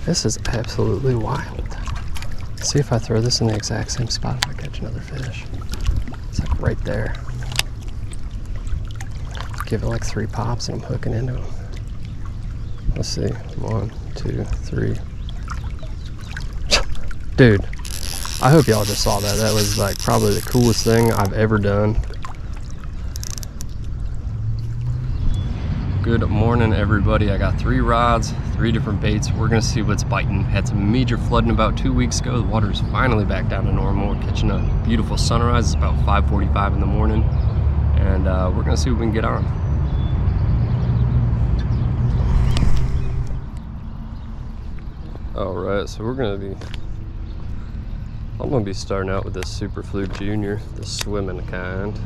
This is absolutely wild. Let's see if I throw this in the exact same spot if I catch another fish. It's like right there. Give it like 3 pops and I'm hooking into them. Let's see. 1, 2, 3. Dude, I hope y'all just saw that. That was like probably the coolest thing I've ever done. Good morning, everybody. I got 3 rods, 3 different baits. We're gonna see what's biting. Had some major flooding about 2 weeks ago. The water's finally back down to normal. We're catching a beautiful sunrise. It's about 5:45 in the morning, and we're gonna see what we can get on. All right, so I'm gonna be starting out with this Super Fluke Junior, the swimming kind.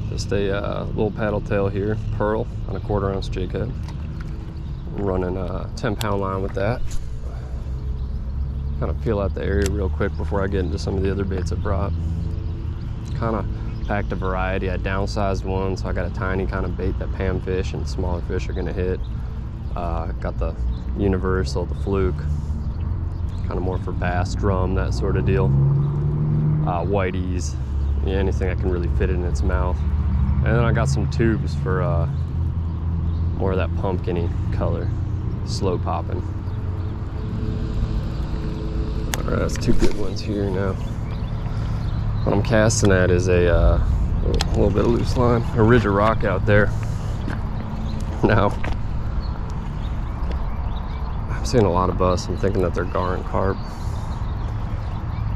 Just a little paddle tail here, pearl on a 1/4 ounce jig head. I'm running a 10-pound line with that. Kind of feel out the area real quick before I get into some of the other baits I brought. Kind of packed a variety. I downsized one, so I got a tiny kind of bait that panfish and smaller fish are gonna hit. Got the universal, the fluke, kind of more for bass, drum, that sort of deal. Whiteys, yeah, anything that can really fit in its mouth. And then I got some tubes for more of that pumpkin-y color, slow popping. All right, that's 2 good ones here now. What I'm casting at is a little bit of loose line, a ridge of rock out there. Now, I'm seeing a lot of busts. I'm thinking that they're gar and carp.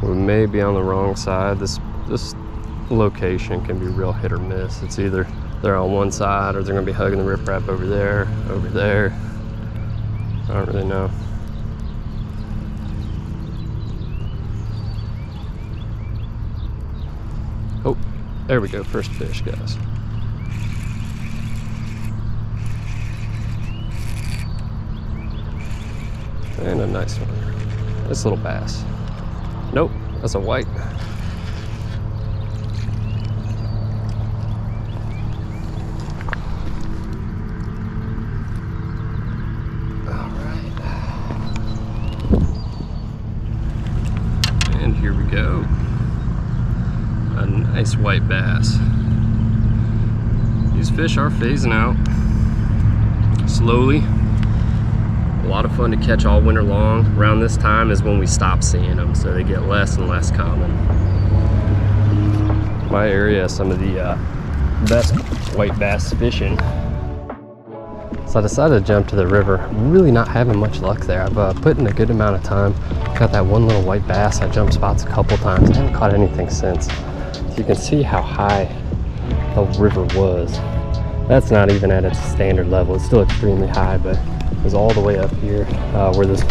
We may be on the wrong side. This location can be real hit or miss. It's either they're on one side or they're gonna be hugging the riprap over there, over there. I don't really know. Oh, there we go, first fish, guys. And a nice one. This little bass. Nope, that's a white. Here we go. A nice white bass. These fish are phasing out slowly. A lot of fun to catch all winter long. Around this time is when we stop seeing them, so they get less and less common. My area has some of the best white bass fishing. So I decided to jump to the river. I'm really not having much luck there. I've put in a good amount of time. Got that one little white bass. I jumped spots a couple times. I haven't caught anything since. So you can see how high the river was. That's not even at its standard level. It's still extremely high, but it was all the way up here where this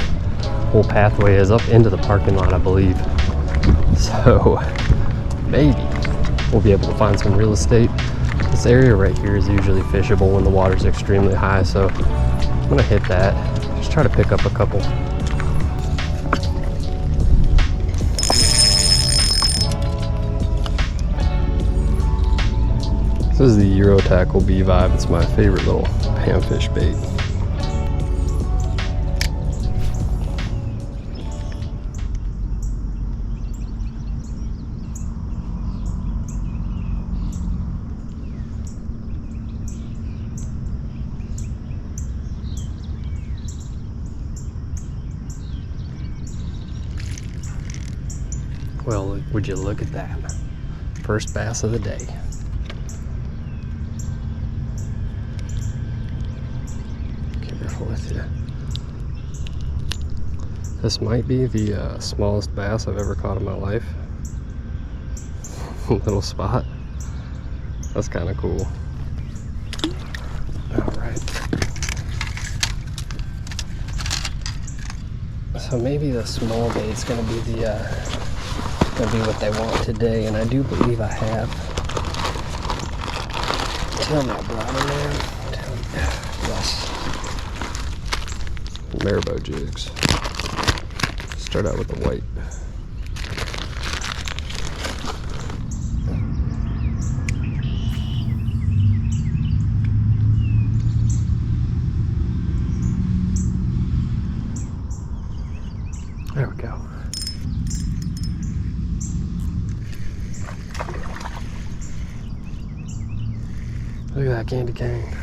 whole pathway is, up into the parking lot, I believe. So maybe we'll be able to find some real estate. This area right here is usually fishable when the water's extremely high, so I'm gonna hit that. Just try to pick up a couple. This is the Euro Tackle B Vibe. It's my favorite little panfish bait. Well, would you look at that? First bass of the day. Careful with you. This might be the smallest bass I've ever caught in my life. Little spot. That's kind of cool. All right. So maybe the small bait's gonna be what they want today, and I do believe I have. Tell me I brought them in. Yes. Marabou jigs. Start out with the white. There we go. Look at that candy cane.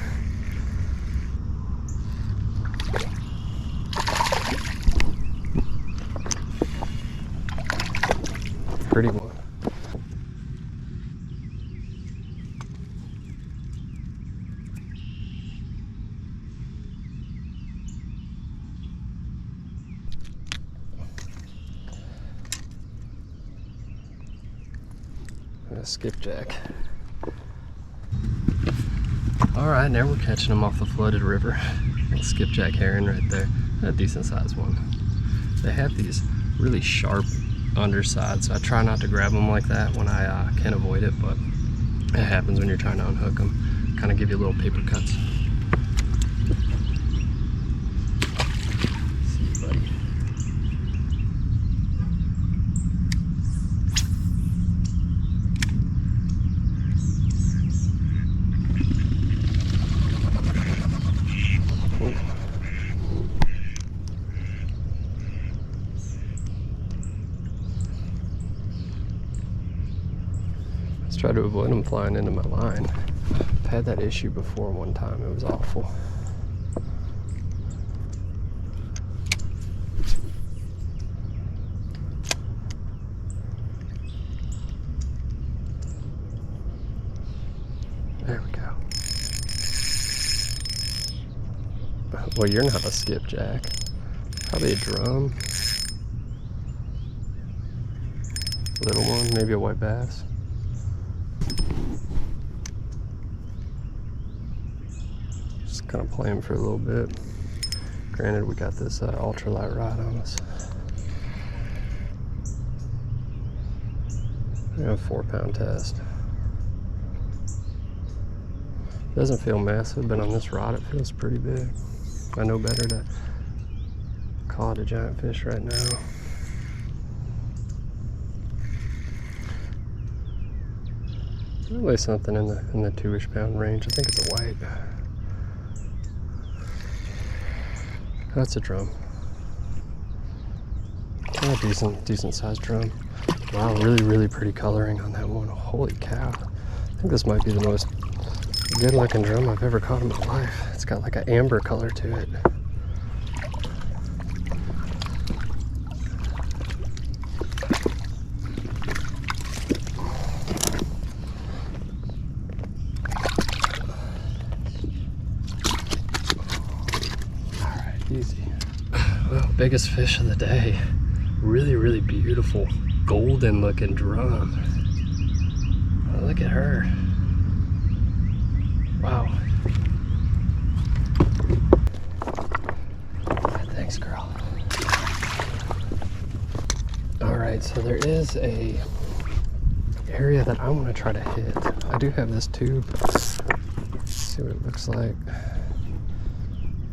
Pretty one. A skipjack. All right, now we're catching them off the flooded river. Little skipjack herring right there. A decent sized one. They have these really sharp undersides, so I try not to grab them like that when I can avoid it, but it happens when you're trying to unhook them. Kind of give you little paper cuts. See you, buddy. Try to avoid them flying into my line. I've had that issue before one time. It was awful. There we go. Well, you're not a skipjack. Probably a drum. Little one, maybe a white bass. Kind of playing for a little bit. Granted, we got this ultralight rod on us. We have a 4-pound test. Doesn't feel massive, but on this rod it feels pretty big. I know better to call it a giant fish right now. Probably something in the 2-ish pound range. I think it's a white. That's a drum. A decent sized drum. Wow, really pretty coloring on that one. Holy cow. I think this might be the most good looking drum I've ever caught in my life. It's got like an amber color to it. Easy. Well, biggest fish of the day. Really beautiful golden looking drum. Oh, look at her. Wow. Thanks, girl. Alright, so there is a area that I want to try to hit. I do have this tube. Let's see what it looks like.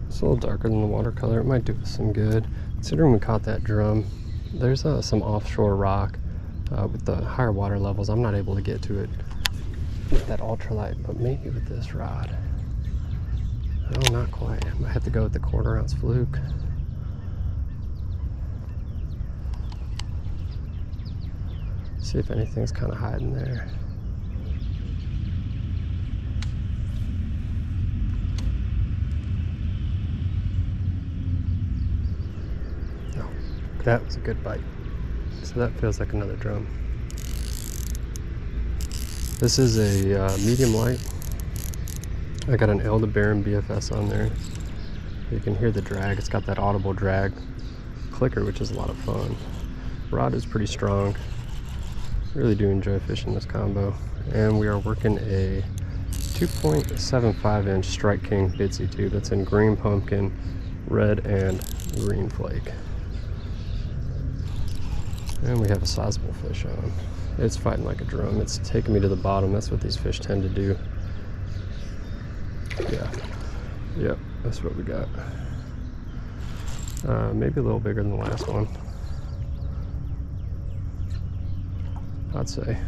It's a little darker than the watercolor. It might do us some good. Considering we caught that drum, there's some offshore rock with the higher water levels. I'm not able to get to it with that ultralight, but maybe with this rod. Oh, not quite. I might have to go with the 1/4 ounce fluke. See if anything's kind of hiding there. That was a good bite. So that feels like another drum. This is a medium light. I got an Aldebaran BFS on there. You can hear the drag. It's got that audible drag clicker, which is a lot of fun. Rod is pretty strong. Really do enjoy fishing this combo. And we are working a 2.75 inch Strike King Bitsy tube. That's in green pumpkin, red, and green flake. And we have a sizable fish on. It's fighting like a drum. It's taking me to the bottom. That's what these fish tend to do. Yeah. Yep, that's what we got. Maybe a little bigger than the last one. I'd say.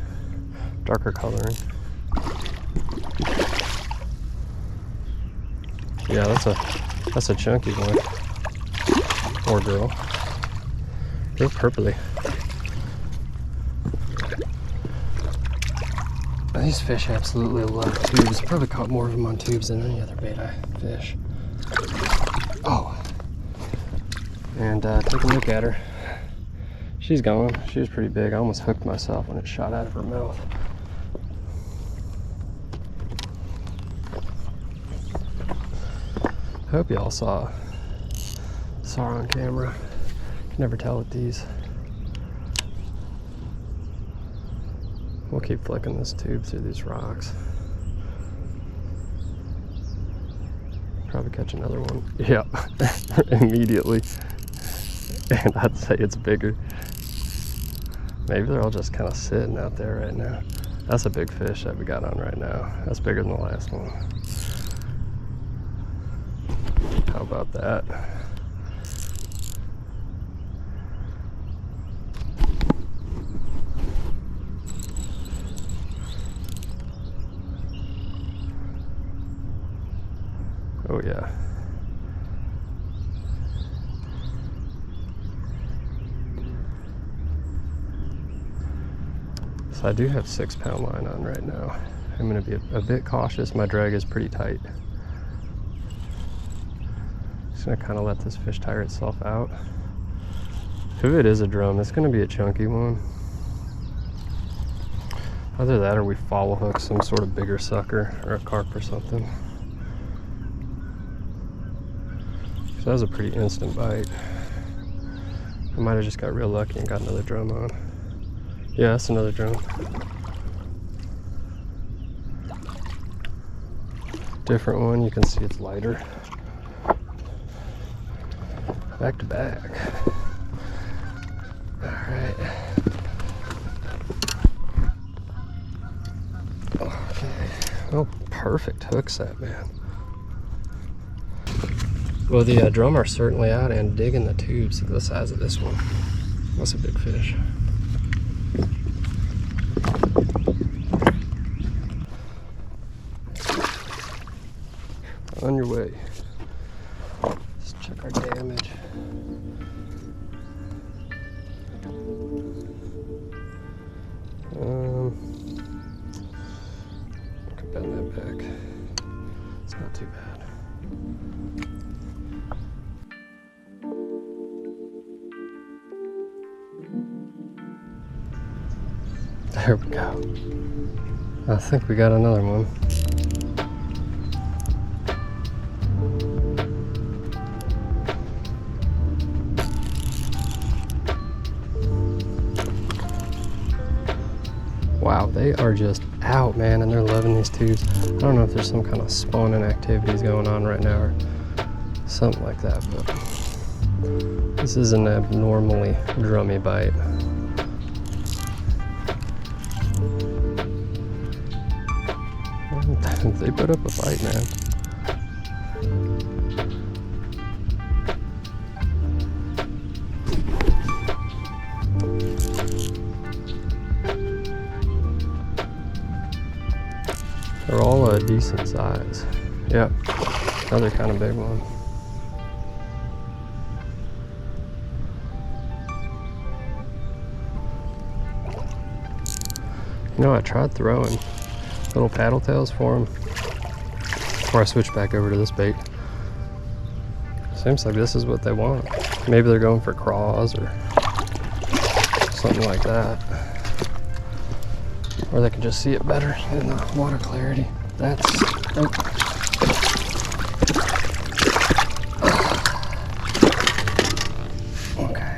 Darker coloring. Yeah, that's a chunky one. Or girl. They're purpley. These fish absolutely love tubes. Probably caught more of them on tubes than any other bait I fish. Oh. And take a look at her. She's gone. She was pretty big. I almost hooked myself when it shot out of her mouth. I hope y'all saw her on camera. Can never tell with these. We'll keep flicking this tube through these rocks. Probably catch another one. Yeah, immediately. And I'd say it's bigger. Maybe they're all just kind of sitting out there right now. That's a big fish that we got on right now. That's bigger than the last one. How about that? Oh yeah. So I do have 6-pound line on right now. I'm going to be a bit cautious. My drag is pretty tight. Just going to kind of let this fish tire itself out. If it is a drum, it's going to be a chunky one. Either that or we follow hook some sort of bigger sucker or a carp or something. So that was a pretty instant bite. I might have just got real lucky and got another drum on. Yeah, that's another drum. Different one, you can see it's lighter. Back to back. Alright. Okay. Oh, perfect hook set, man. Well, the drum are certainly out and digging the tubes the size of this one. That's a big fish. On your way. Let's check our damage. I could bend that back. It's not too bad. There we go. I think we got another one. Wow, they are just out, man, and they're loving these tubes. I don't know if there's some kind of spawning activities going on right now or something like that, but this is an abnormally drummy bite. They put up a fight, man. They're all a decent size. Yep, another kind of big one. You know, I tried throwing little paddle tails for them before I switch back over to this bait. Seems like this is what they want. Maybe they're going for craws or something like that. Or they can just see it better in the water clarity. That's... Oh. Okay.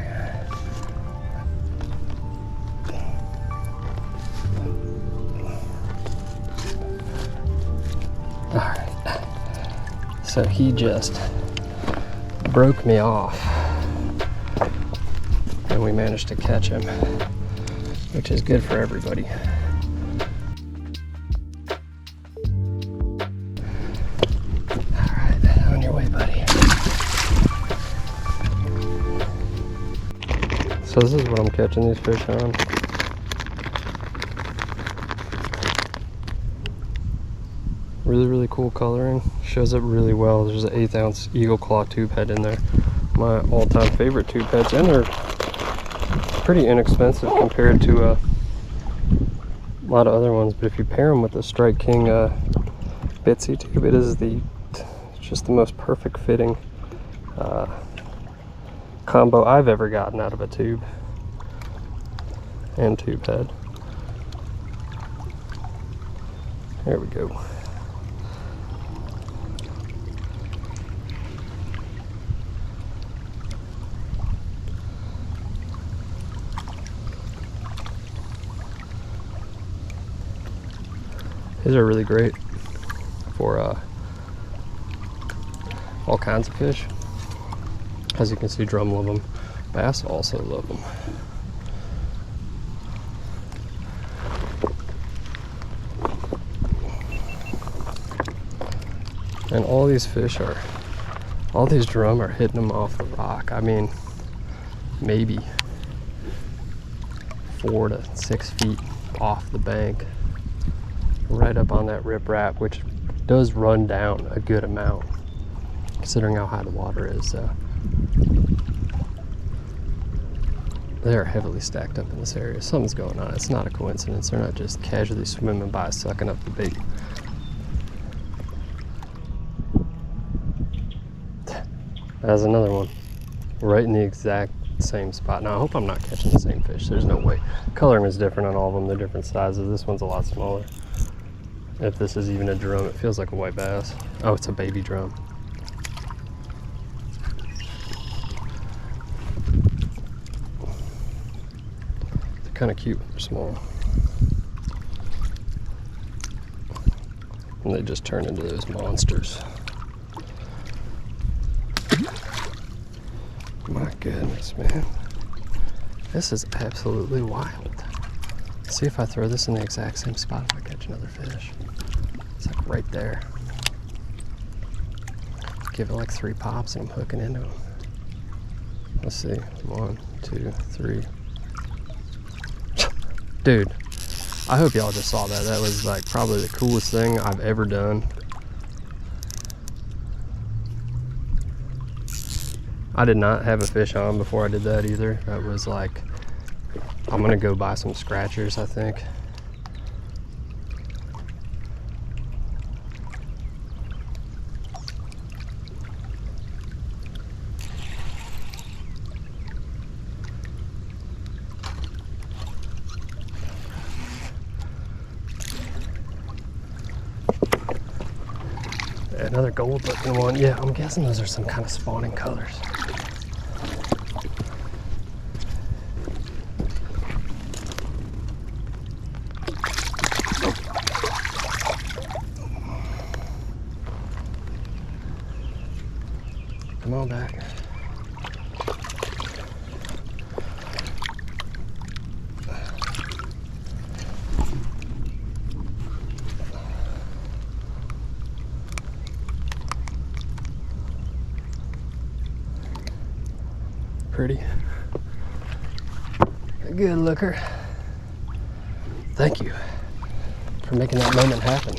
Alright. So he just broke me off. And we managed to catch him, which is good for everybody. So this is what I'm catching these fish on. Really, really cool coloring. Shows up really well. There's an 1/8 ounce eagle claw tube head in there. My all-time favorite tube heads, and they're pretty inexpensive compared to a lot of other ones, but if you pair them with the Strike King Bitsy tube, it is just the most perfect fitting combo I've ever gotten out of a tube and tube head. There we go. These are really great for all kinds of fish. As you can see, drum love them. Bass also love them. And all these drum are hitting them off the rock. I mean, maybe 4 to 6 feet off the bank, right up on that riprap, which does run down a good amount considering how high the water is. They are heavily stacked up in this area. Something's going on. It's not a coincidence. They're not just casually swimming by sucking up the bait. That's another one right in the exact same spot. Now I hope I'm not catching the same fish. There's no way. Coloring is different on all of them. They're different sizes. This one's a lot smaller. If this is even a drum, it feels like a white bass. Oh, it's a baby drum. They're kind of cute when they're small. And they just turn into those monsters. My goodness, man. This is absolutely wild. Let's see if I throw this in the exact same spot if I catch another fish. It's like right there. Give it like 3 pops and I'm hooking into them. Let's see. 1, 2, 3. Dude, I hope y'all just saw that. That was like probably the coolest thing I've ever done. I did not have a fish on before I did that either. That was like, I'm gonna go buy some scratchers, I think. Another gold looking one. Yeah, I'm guessing those are some kind of spawning colors. Come on back. Pretty. A good looker. Thank you for making that moment happen.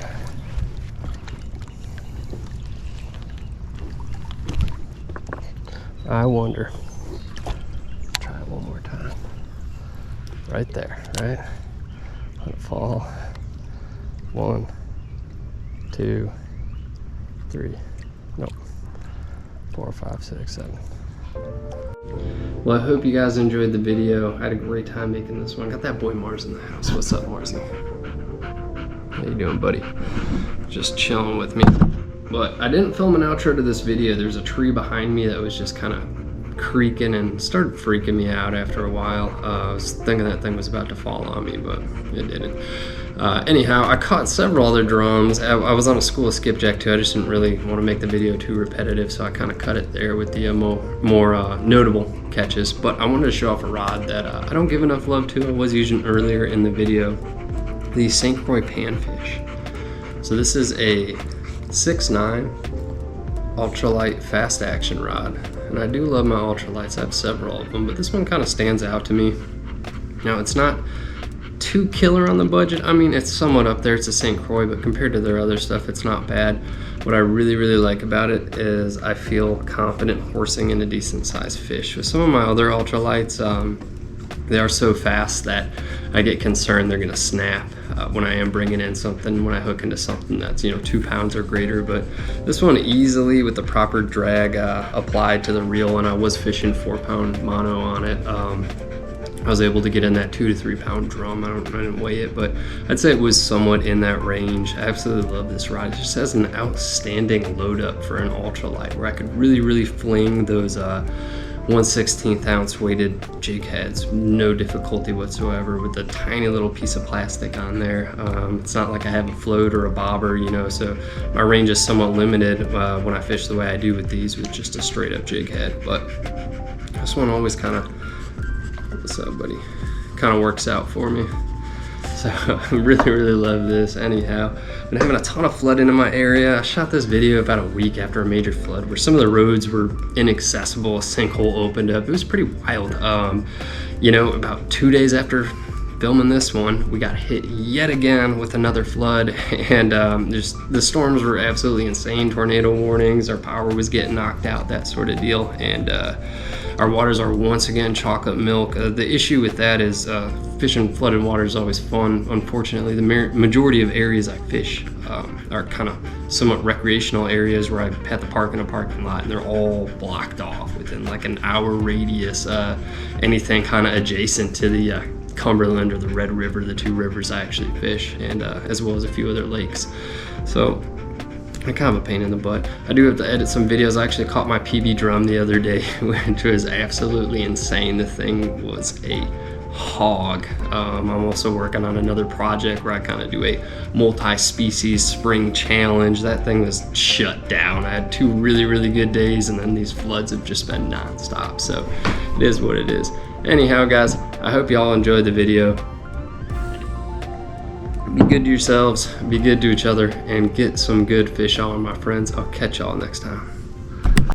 I wonder. Try it one more time. Right there, right? Let it fall. 1, 2, 3. Nope. 4, 5, 6, 7. Well, I hope you guys enjoyed the video. I had a great time making this one. Got that boy Mars in the house. What's up, Marsy? How you doing, buddy? Just chilling with me. But I didn't film an outro to this video. There's a tree behind me that was just kind of creaking and started freaking me out after a while. I was thinking that thing was about to fall on me, but it didn't. Anyhow, I caught several other drums. I was on a school of skipjack too. I just didn't really want to make the video too repetitive, so I kind of cut it there with the more notable catches. But I wanted to show off a rod that I don't give enough love to. I was using earlier in the video, the St. Croix Panfish. So this is a 6'9" ultralight fast action rod, and I do love my ultralights. I have several of them, but this one kind of stands out to me. Now, it's not too killer on the budget. I mean, it's somewhat up there. It's a St. Croix, but compared to their other stuff, it's not bad. What I really like about it is I feel confident horsing in a decent sized fish. With some of my other ultralights, they are so fast that I get concerned they're gonna snap when I am bringing in something, when I hook into something that's, you know, 2 pounds or greater. But this one easily, with the proper drag applied to the reel, and I was fishing 4-pound mono on it, I was able to get in that 2 to 3 pound drum. I didn't weigh it, but I'd say it was somewhat in that range. I absolutely love this rod. It just has an outstanding load up for an ultralight, where I could really fling those 1/16 ounce weighted jig heads, no difficulty whatsoever, with a tiny little piece of plastic on there. It's not like I have a float or a bobber, you know, so my range is somewhat limited when I fish the way I do with these, with just a straight up jig head. But this one always kind of, what's up, buddy? Kind of works out for me. So I really love this. Anyhow, been having a ton of flooding in my area. I shot this video about a week after a major flood, where some of the roads were inaccessible. A sinkhole opened up. It was pretty wild. You know, about 2 days after filming this one, we got hit yet again with another flood, and just the storms were absolutely insane. Tornado warnings, our power was getting knocked out, that sort of deal, and our waters are once again chocolate milk. The issue with that is fishing flooded water is always fun. Unfortunately, the majority of areas I fish are kind of somewhat recreational areas, where I have to park in a parking lot, and they're all blocked off within like an hour radius. Anything kind of adjacent to the Cumberland or the Red River, the 2 rivers I actually fish, and as well as a few other lakes. So kind of a pain in the butt. I do have to edit some videos. I actually caught my PB drum the other day, which was absolutely insane. The thing was a hog. I'm also working on another project where I kind of do a multi-species spring challenge. That thing was shut down. I had 2 really good days, and then these floods have just been non-stop. So it is what it is. Anyhow, guys, I hope y'all enjoyed the video. Be good to yourselves, be good to each other, and get some good fish on, my friends. I'll catch y'all next time.